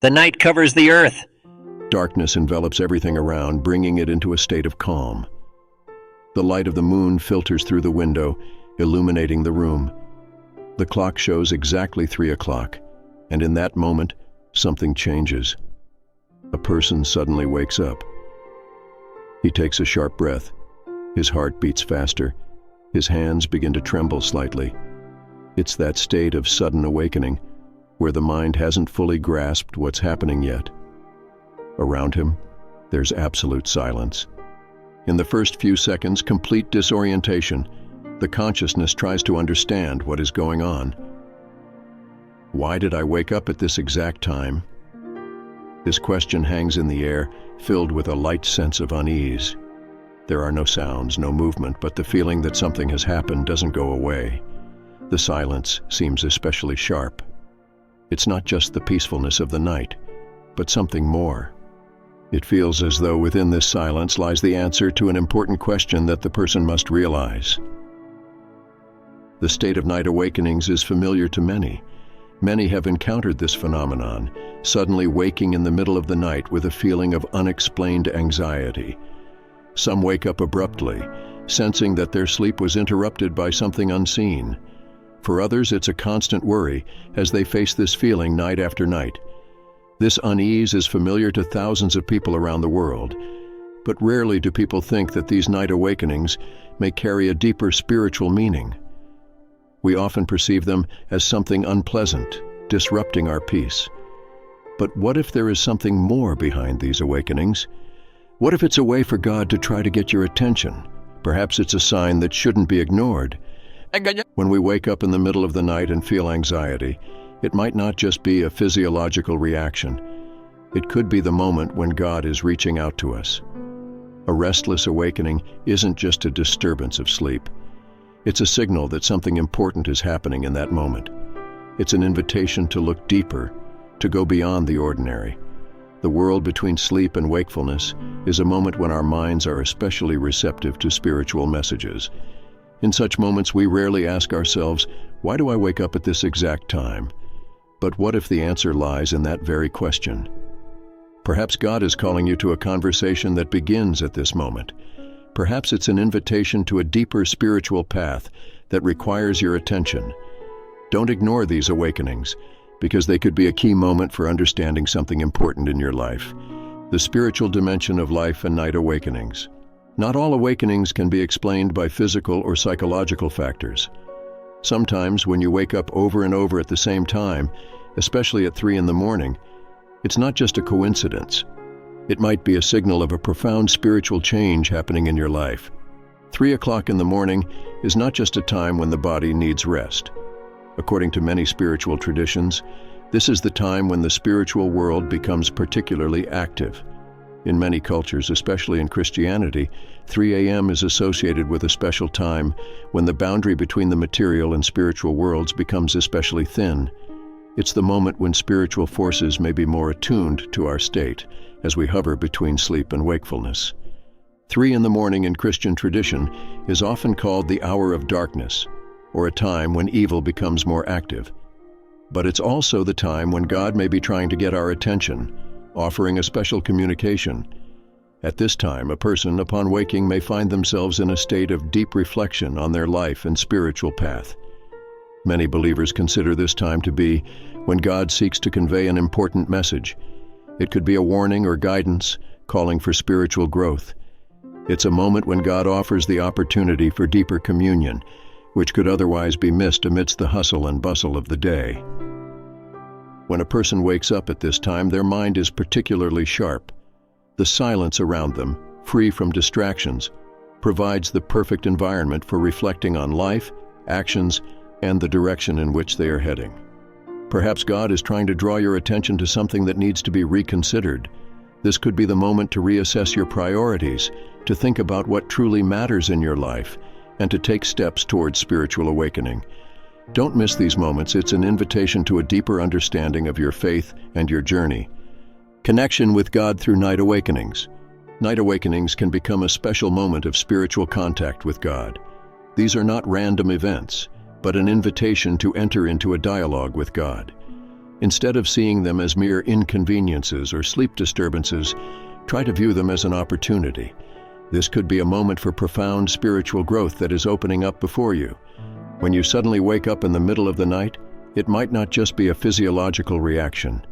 The night covers the earth. Darkness envelops everything around, bringing it into a state of calm. The light of the moon filters through the window, illuminating the room. The clock shows exactly 3 o'clock, and in that moment, something changes. A person suddenly wakes up. He takes a sharp breath. His heart beats faster. His hands begin to tremble slightly. It's that state of sudden awakening, where the mind hasn't fully grasped what's happening yet. Around him, there's absolute silence. In the first few seconds, complete disorientation. The consciousness tries to understand what is going on. Why did I wake up at this exact time? This question hangs in the air, filled with a light sense of unease. There are no sounds, no movement, but the feeling that something has happened doesn't go away. The silence seems especially sharp. It's not just the peacefulness of the night, but something more. It feels as though within this silence lies the answer to an important question that the person must realize. The state of night awakenings is familiar to many. Many have encountered this phenomenon, suddenly waking in the middle of the night with a feeling of unexplained anxiety. Some wake up abruptly, sensing that their sleep was interrupted by something unseen. For others, it's a constant worry as they face this feeling night after night. This unease is familiar to thousands of people around the world, but rarely do people think that these night awakenings may carry a deeper spiritual meaning. We often perceive them as something unpleasant, disrupting our peace. But what if there is something more behind these awakenings? What if it's a way for God to try to get your attention? Perhaps it's a sign that shouldn't be ignored. When we wake up in the middle of the night and feel anxiety, it might not just be a physiological reaction. It could be the moment when God is reaching out to us. A restless awakening isn't just a disturbance of sleep. It's a signal that something important is happening in that moment. It's an invitation to look deeper, to go beyond the ordinary. The world between sleep and wakefulness is a moment when our minds are especially receptive to spiritual messages. In such moments, we rarely ask ourselves, why do I wake up at this exact time? But what if the answer lies in that very question? Perhaps God is calling you to a conversation that begins at this moment. Perhaps it's an invitation to a deeper spiritual path that requires your attention. Don't ignore these awakenings, because they could be a key moment for understanding something important in your life. The spiritual dimension of life and night awakenings. Not all awakenings can be explained by physical or psychological factors. Sometimes when you wake up over and over at the same time, especially at 3 in the morning, it's not just a coincidence. It might be a signal of a profound spiritual change happening in your life. 3 o'clock in the morning is not just a time when the body needs rest. According to many spiritual traditions, this is the time when the spiritual world becomes particularly active. In many cultures, especially in Christianity, 3 a.m. is associated with a special time when the boundary between the material and spiritual worlds becomes especially thin. It's the moment when spiritual forces may be more attuned to our state as we hover between sleep and wakefulness. 3 in the morning in Christian tradition is often called the hour of darkness, or a time when evil becomes more active. But it's also the time when God may be trying to get our attention, offering a special communication. At this time, a person upon waking may find themselves in a state of deep reflection on their life and spiritual path. Many believers consider this time to be when God seeks to convey an important message. It could be a warning or guidance, calling for spiritual growth. It's a moment when God offers the opportunity for deeper communion, which could otherwise be missed amidst the hustle and bustle of the day. When a person wakes up at this time, their mind is particularly sharp. The silence around them, free from distractions, provides the perfect environment for reflecting on life, actions, and the direction in which they are heading. Perhaps God is trying to draw your attention to something that needs to be reconsidered. This could be the moment to reassess your priorities, to think about what truly matters in your life, and to take steps towards spiritual awakening. Don't miss these moments. It's an invitation to a deeper understanding of your faith and your journey. Connection with God through night awakenings. Night awakenings can become a special moment of spiritual contact with God. These are not random events, but an invitation to enter into a dialogue with God. Instead of seeing them as mere inconveniences or sleep disturbances, try to view them as an opportunity. This could be a moment for profound spiritual growth that is opening up before you. When you suddenly wake up in the middle of the night, it might not just be a physiological reaction.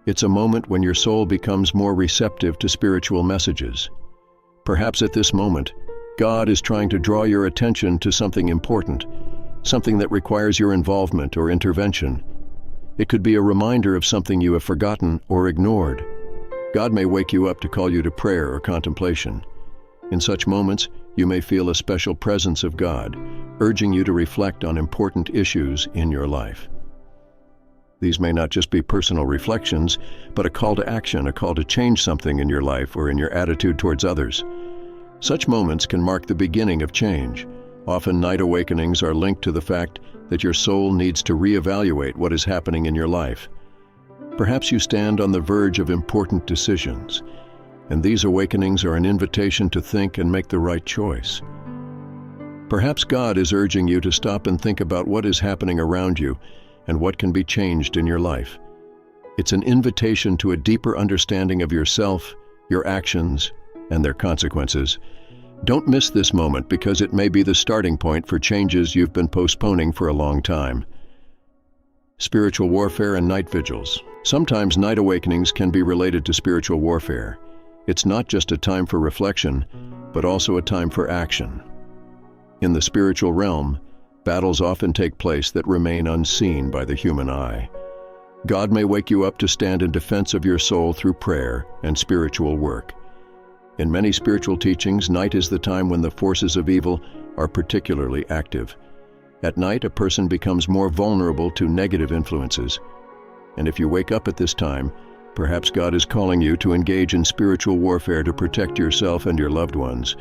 It's a moment when your soul becomes more receptive to spiritual messages. Perhaps at this moment, God is trying to draw your attention to something important, something that requires your involvement or intervention. It could be a reminder of something you have forgotten or ignored. God may wake you up to call you to prayer or contemplation. In such moments, you may feel a special presence of God, urging you to reflect on important issues in your life. These may not just be personal reflections, but a call to action, a call to change something in your life or in your attitude towards others. Such moments can mark the beginning of change. Often night awakenings are linked to the fact that your soul needs to reevaluate what is happening in your life. Perhaps you stand on the verge of important decisions, and these awakenings are an invitation to think and make the right choice. Perhaps God is urging you to stop and think about what is happening around you and what can be changed in your life. It's an invitation to a deeper understanding of yourself, your actions, and their consequences. Don't miss this moment because it may be the starting point for changes you've been postponing for a long time. Spiritual warfare and night vigils. Sometimes night awakenings can be related to spiritual warfare. It's not just a time for reflection, but also a time for action. In the spiritual realm, battles often take place that remain unseen by the human eye. God may wake you up to stand in defense of your soul through prayer and spiritual work. In many spiritual teachings, night is the time when the forces of evil are particularly active. At night, a person becomes more vulnerable to negative influences. And if you wake up at this time, perhaps God is calling you to engage in spiritual warfare to protect yourself and your loved ones.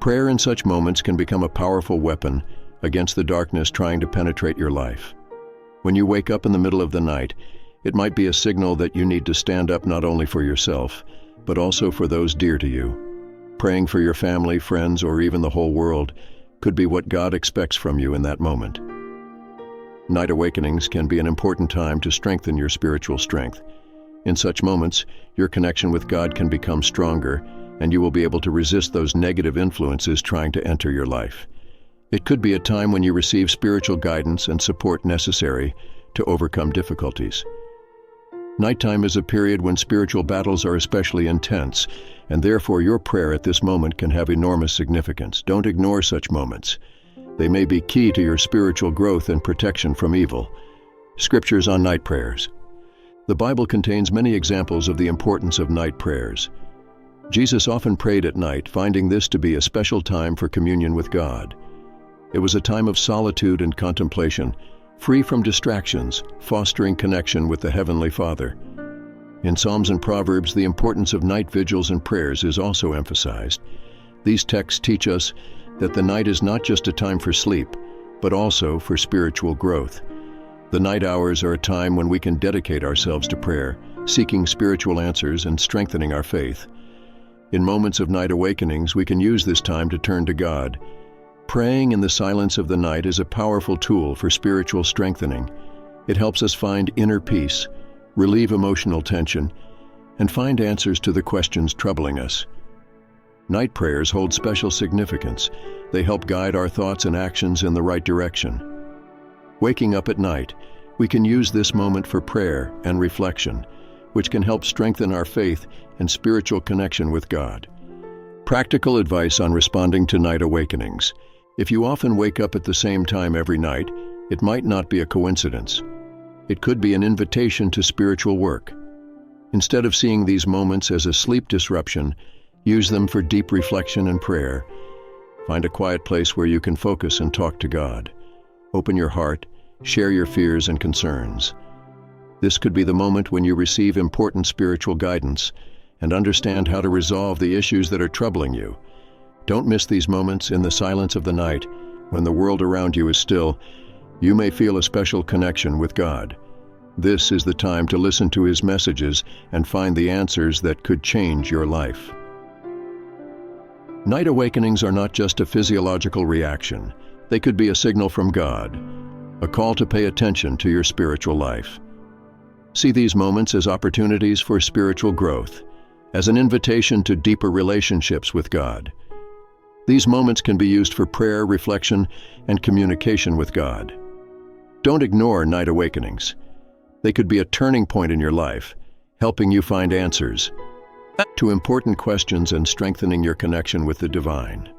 Prayer in such moments can become a powerful weapon against the darkness trying to penetrate your life. When you wake up in the middle of the night, it might be a signal that you need to stand up not only for yourself, but also for those dear to you. Praying for your family, friends, or even the whole world could be what God expects from you in that moment. Night awakenings can be an important time to strengthen your spiritual strength. In such moments, your connection with God can become stronger, and you will be able to resist those negative influences trying to enter your life. It could be a time when you receive spiritual guidance and support necessary to overcome difficulties. Nighttime is a period when spiritual battles are especially intense, and therefore your prayer at this moment can have enormous significance. Don't ignore such moments. They may be key to your spiritual growth and protection from evil. Scriptures on night prayers. The Bible contains many examples of the importance of night prayers. Jesus often prayed at night, finding this to be a special time for communion with God. It was a time of solitude and contemplation, free from distractions, fostering connection with the Heavenly Father. In Psalms and Proverbs, the importance of night vigils and prayers is also emphasized. These texts teach us that the night is not just a time for sleep, but also for spiritual growth. The night hours are a time when we can dedicate ourselves to prayer, seeking spiritual answers and strengthening our faith. In moments of night awakenings, we can use this time to turn to God. Praying in the silence of the night is a powerful tool for spiritual strengthening. It helps us find inner peace, relieve emotional tension, and find answers to the questions troubling us. Night prayers hold special significance. They help guide our thoughts and actions in the right direction. Waking up at night, we can use this moment for prayer and reflection, which can help strengthen our faith and spiritual connection with God. Practical advice on responding to night awakenings. If you often wake up at the same time every night, it might not be a coincidence. It could be an invitation to spiritual work. Instead of seeing these moments as a sleep disruption, use them for deep reflection and prayer. Find a quiet place where you can focus and talk to God. Open your heart, share your fears and concerns. This could be the moment when you receive important spiritual guidance and understand how to resolve the issues that are troubling you. Don't miss these moments in the silence of the night. When the world around you is still, you may feel a special connection with God. This is the time to listen to His messages and find the answers that could change your life. Night awakenings are not just a physiological reaction. They could be a signal from God, a call to pay attention to your spiritual life. See these moments as opportunities for spiritual growth, as an invitation to deeper relationships with God. These moments can be used for prayer, reflection, and communication with God. Don't ignore night awakenings. They could be a turning point in your life, helping you find answers to important questions and strengthening your connection with the divine.